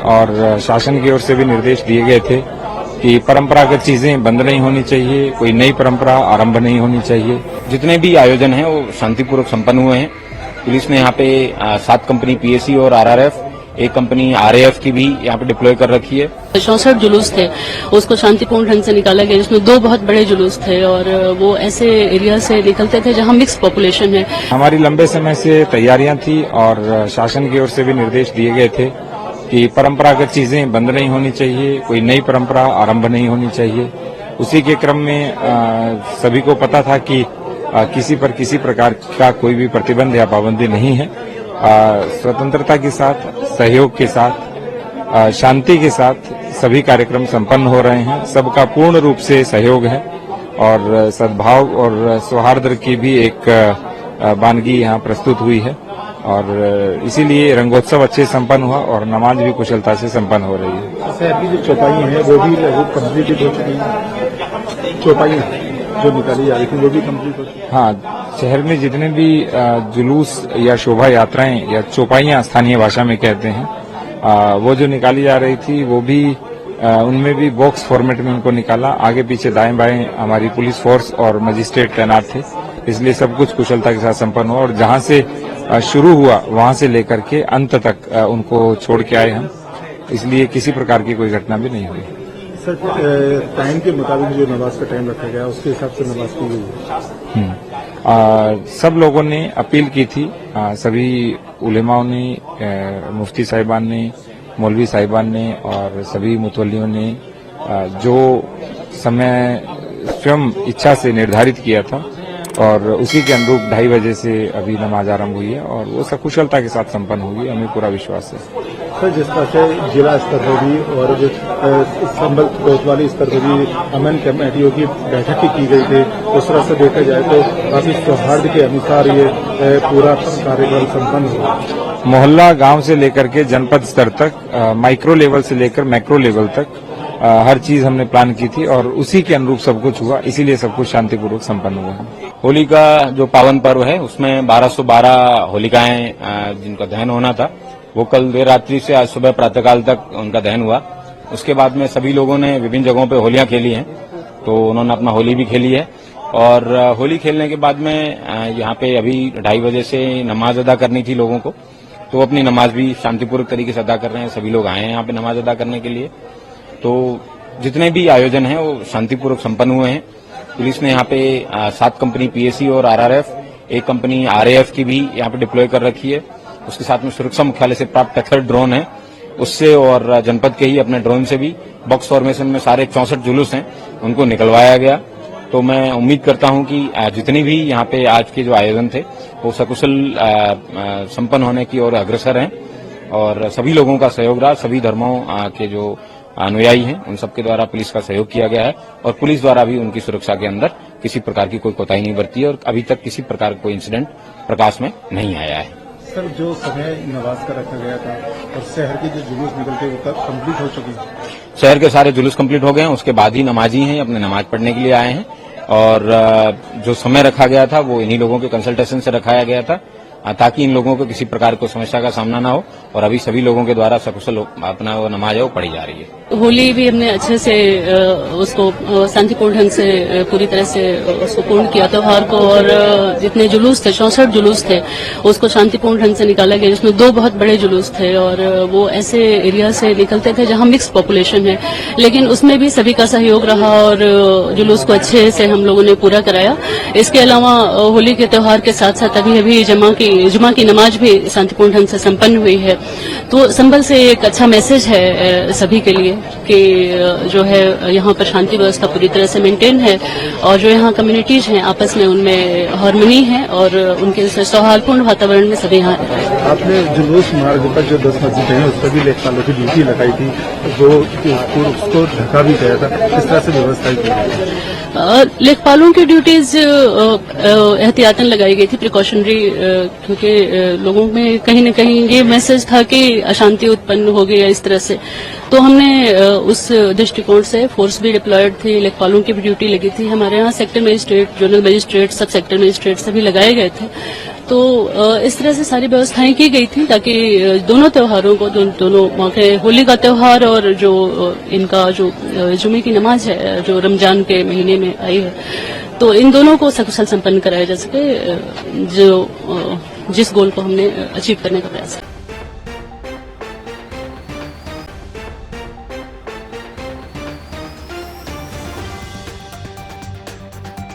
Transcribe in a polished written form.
और शासन की ओर से भी निर्देश दिए गए थे कि परंपरागत चीजें बंद नहीं होनी चाहिए, कोई नई परंपरा आरंभ नहीं होनी चाहिए। जितने भी आयोजन हैं वो शांतिपूर्वक संपन्न हुए हैं। पुलिस ने यहाँ पे 7 कंपनी पीएसी और आरआरएफ, एक कंपनी आरएएफ की भी यहाँ पे डिप्लॉय कर रखी है। 64 जुलूस थे, उसको शांतिपूर्ण ढंग से निकाला गया, जिसमें 2 बहुत बड़े जुलूस थे और वो ऐसे एरिया से निकलते थे जहाँ मिक्स पॉपुलेशन है। हमारी लंबे समय से तैयारियां थी और शासन की ओर से भी निर्देश दिए गए थे कि परंपरागत चीजें बंद नहीं होनी चाहिए, कोई नई परंपरा आरंभ नहीं होनी चाहिए। उसी के क्रम में सभी को पता था कि किसी पर किसी प्रकार का कोई भी प्रतिबंध या पाबंदी नहीं है। स्वतंत्रता के साथ, सहयोग के साथ, शांति के साथ सभी कार्यक्रम संपन्न हो रहे हैं। सबका पूर्ण रूप से सहयोग है और सद्भाव और सौहार्द की भी एक वानगी यहाँ प्रस्तुत हुई है और इसीलिए रंगोत्सव अच्छे संपन्न हुआ और नमाज भी कुशलता से संपन्न हो रही है। शहर की जो चौपाई है वो भी लगभग कम्प्लीट हो चुकी है। चौपाई जो निकाली जा रही थी वो भी कम्प्लीट हो चुकी है। हाँ, शहर में जितने भी जुलूस या शोभा यात्राएं या चौपाइयां स्थानीय भाषा में कहते हैं, वो जो निकाली जा रही थी वो भी उनमें भी बॉक्स फॉर्मेट में उनको निकाला। आगे पीछे दाएं बाएं हमारी पुलिस फोर्स और मजिस्ट्रेट तैनात थे, इसलिए सब कुछ कुशलता के साथ संपन्न हुआ और जहां से शुरू हुआ वहां से लेकर के अंत तक उनको छोड़ के आए हम, इसलिए किसी प्रकार की कोई घटना भी नहीं हुई। सर, टाइम के मुताबिक जो नमाज का टाइम रखा गया उसके हिसाब से नमाज की गई है। सब लोगों ने अपील की थी, सभी उलेमाओं ने, मुफ्ती साहिबान ने, मौलवी साहिबान ने और सभी मुतवल्लियों ने जो समय स्वयं इच्छा से निर्धारित किया था और उसी के अनुरूप 2:30 बजे से अभी नमाज आरंभ हुई है और वो सकुशलता के साथ संपन्न होगी, हमें पूरा विश्वास है। सर, जिस तरह से जिला स्तर पर भी और जो संबल कोतवाली स्तर पर भी अमन कमेटियों की बैठक की गई थी, उस तरह से देखा जाए तो काफी सौहार्द के अनुसार ये पूरा कार्यक्रम संपन्न हुआ। मोहल्ला गांव से लेकर के जनपद स्तर तक, माइक्रो लेवल से लेकर मैक्रो लेवल तक हर चीज हमने प्लान की थी और उसी के अनुरूप सब कुछ हुआ, इसीलिए सब कुछ शांतिपूर्वक संपन्न हुआ। होली का जो पावन पर्व है उसमें 1212 होलिकाएं जिनका दहन होना था वो कल देर रात्रि से आज सुबह प्रातःकाल तक उनका दहन हुआ। उसके बाद में सभी लोगों ने विभिन्न जगहों पे होलियां खेली हैं, तो उन्होंने अपना होली भी खेली है और होली खेलने के बाद में यहाँ पे अभी 2:30 बजे से नमाज अदा करनी थी लोगों को, तो अपनी नमाज भी शांतिपूर्वक तरीके से अदा कर रहे हैं। सभी लोग आए हैं यहाँ पे नमाज अदा करने के लिए। तो जितने भी आयोजन हैं वो शांतिपूर्वक संपन्न हुए हैं। पुलिस ने यहाँ पे 7 कंपनी पीएसी और आरआरएफ, एक कंपनी आरएएफ की भी यहाँ पे डिप्लॉय कर रखी है। उसके साथ में सुरक्षा मुख्यालय से प्राप्त टैथर ड्रोन है उससे और जनपद के ही अपने ड्रोन से भी बॉक्स फॉर्मेशन में सारे 64 जुलूस हैं उनको निकलवाया गया। तो मैं उम्मीद करता हूं कि जितने भी यहाँ पे आज के जो आयोजन थे वो सकुशल संपन्न होने की ओर अग्रसर हैं और सभी लोगों का सहयोग रहा। सभी धर्मों के जो अनुयायी हैं उन सबके द्वारा पुलिस का सहयोग किया गया है और पुलिस द्वारा भी उनकी सुरक्षा के अंदर किसी प्रकार की कोई कोताही नहीं बरती है और अभी तक किसी प्रकार का कोई इंसिडेंट प्रकाश में नहीं आया है। सर, जो समय नमाज का रखा गया था और शहर के जो जुलूस निकलते वो कब कंप्लीट हो चुके हैं? शहर के सारे जुलूस कंप्लीट हो गए हैं, उसके बाद ही नमाजी हैं अपने नमाज पढ़ने के लिए आए हैं और जो समय रखा गया था वो इन्हीं लोगों के कंसल्टेशन से रखाया गया था ताकि इन लोगों को किसी प्रकार की समस्या का सामना ना हो और अभी सभी लोगों के द्वारा सकुशल अपना वो नमाज है वो पढ़ी जा रही है। होली भी हमने अच्छे से उसको शांतिपूर्ण ढंग से पूरी तरह से उसको पूर्ण किया त्योहार को और जितने जुलूस थे 64 जुलूस थे उसको शांतिपूर्ण ढंग से निकाला गया, जिसमें 2 बहुत बड़े जुलूस थे और वो ऐसे एरिया से निकलते थे जहाँ मिक्स पॉपुलेशन है, लेकिन उसमें भी सभी का सहयोग रहा और जुलूस को अच्छे से हम लोगों ने पूरा कराया। इसके अलावा होली के त्योहार के साथ साथ अभी जुमा की नमाज भी शांतिपूर्ण ढंग से संपन्न हुई है। तो संभल से एक अच्छा मैसेज है सभी के लिए कि जो है यहाँ पर शांति व्यवस्था पूरी तरह से मेंटेन है और जो यहाँ कम्युनिटीज हैं आपस में उनमें हार्मनी है और उनके सौहार्दपूर्ण वातावरण में सभी यहाँ। आपने जुलूस मार्ग पर जो 10 मस्जिद हैं उस पर भी लेखपालों की ड्यूटी लगाई थी, जो उसको ढका भी गया था, किस तरह से व्यवस्था की? लेखपालों की ड्यूटीज एहतियातन लगाई गई थी, प्रिकॉशनरी, क्योंकि लोगों में कहीं न कहीं ये मैसेज था कि अशांति उत्पन्न हो गई है इस तरह से। तो हमने उस दृष्टिकोण से फोर्स भी डिप्लॉयड थी, लेखपालों की भी ड्यूटी लगी थी। हमारे यहाँ सेक्टर मजिस्ट्रेट, जोनल मजिस्ट्रेट, सब सेक्टर मजिस्ट्रेट सभी लगाए गए थे तो इस तरह से सारी व्यवस्थाएं की गई थी ताकि दोनों त्योहारों को दोनों मौके, होली का त्योहार और जो इनका जो जुमे की नमाज है जो रमजान के महीने में आई है, तो इन दोनों को सकुशल संपन्न कराया जा सके, जो जिस गोल को हमने अचीव करने का प्रयास है।